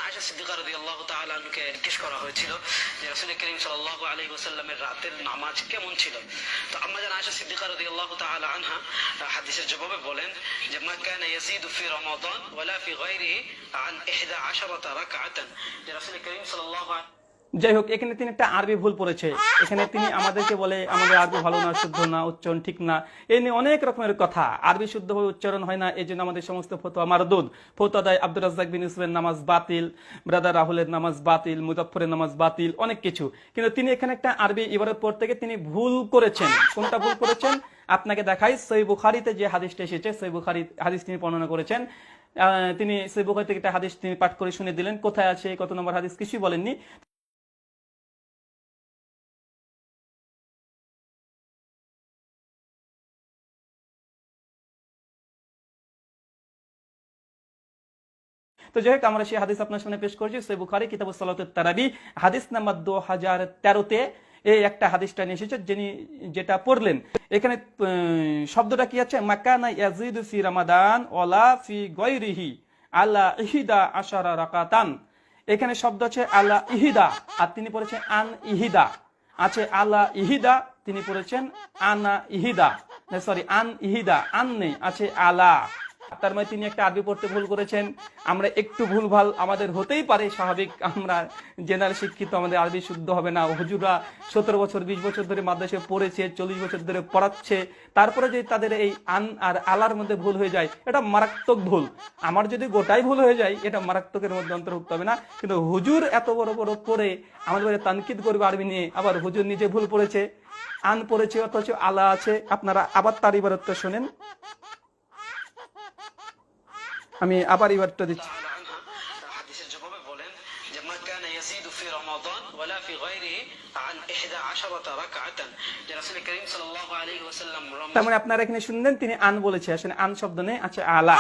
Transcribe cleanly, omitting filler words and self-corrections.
আয়েশা সিদ্দিকা রাদিয়াল্লাহু তাআলা আনহাকে জিজ্ঞেস করা হয়েছিল যে রাসূল করিম সাল্লাল্লাহু আলাইহি ওয়াসাল্লামের রাতের নামাজ কেমন ছিল। তো আম্মাজান আয়েশা সিদ্দিকা রাদিয়াল্লাহু তাআলা আনহা হাদিসের জবাবে বলেন যে মা কানা ইয়াজিদু ফি রমাদান ওয়ালা ফি গায়রিহি আন 11 রাকাতান, যে রাসূল করিম সাল্লাল্লাহু আলাইহি। যাই হোক, এখানে তিনি একটা আরবি ভুল পড়েছে। এখানে তিনি আমাদেরকে বলে আমাদের আরবি ভালো না, শুদ্ধ না, উচ্চারণ ঠিক না, এই নিয়ে অনেক রকমের কথা। আরবি শুদ্ধভাবে উচ্চারণ হয় না, এই জন্য আমাদের সমস্ত ফতোয়া মারদুদ। ফতোয়া দেয় আব্দুর রাজ্জাক বিন ইউসুফের নামাজ বাতিল, ব্রাদার রাহুলের নামাজ বাতিল, মুজাফফরের নামাজ বাতিল, অনেক কিছু। কিন্তু তিনি এখানে একটা আরবি ইবারত পড়তে গিয়ে তিনি ভুল করেছেন। কোনটা ভুল করেছেন আপনাকে দেখাই। সহিহ বুখারীতে যে হাদিসটা এসেছে, সহিহ বুখারী হাদিস তিনি বর্ণনা করেছেন। তিনি সহিহ বুখারী থেকে একটা হাদিস তিনি পাঠ করে শুনে দিলেন, কোথায় আছে কত নম্বর হাদিস কিছুই বলেননি। তো যাই হোক, আমরা সেই হাদিস আপনার সামনে পেশ করছি। সহিহ বুখারী কিতাবুস সালাতুত তারাবি হাদিস নাম্বার 2013-তে এই একটা হাদিসটা নিয়ে এসেছে, যিনি যেটা পড়লেন। এখানে শব্দটা কি আছে, মাকানা ইয়াজিদু ফি রমাদান ওয়ালা ফি গায়রিহি আলা ইহিদা আশারা রাকাতান। এখানে শব্দ আছে আলা ইহিদা, আর তিনি পড়েছেন আন ইহিদা। আছে আলা ইহিদা, তিনি পড়েছেন আনা ইহিদা, সরি আন ইহিদা, আন নেই, আছে আলা। তার মানে তিনি একটা আরবি পড়তে ভুল করেছেন। আমরা একটু ভুলভাল আমাদের হতেই পারে, স্বাভাবিক, আমরা জেনারেল শিক্ষিত, আমাদের আরবি শুদ্ধ হবে না। হুজুরা 17 বছর 20 বছর ধরে মাদ্রাসায় পড়েছে, 40 বছর ধরে পড়াচ্ছে, তারপরে যদি তাদের এই আন আর আলার মধ্যে ভুল হয়ে যায়, এটা মারাত্মক ভুল। আমার যদি গোটাই ভুল হয়ে যায়, এটা মারাত্মকের মধ্যে অন্তর্ভুক্ত হবে না। কিন্তু হুজুর এত বড় বড় পড়ে আমাদের তানকিদ করবে আরবি নিয়ে, আবার হুজুর নিজে ভুল পড়েছে, আন পড়েছে অথচ আলা আছে। আপনারা আবার তার ইবারতটা শোনেন, আমি আবার ইবারতটা দিচ্ছি। হাদিসের জবাবে বলেন যে মা কানা ইয়াজিদু ফি রমাদান ওয়ালা ফি গায়রিহি আন 11 রাকাতান, যে রাসূল করিম সাল্লাল্লাহু আলাইহি ওয়াসাল্লাম। তার মানে আপনারা এখানে শুনলেন তিনি আন বলেছে, আসলে আন শব্দ নেই, আছে আলা।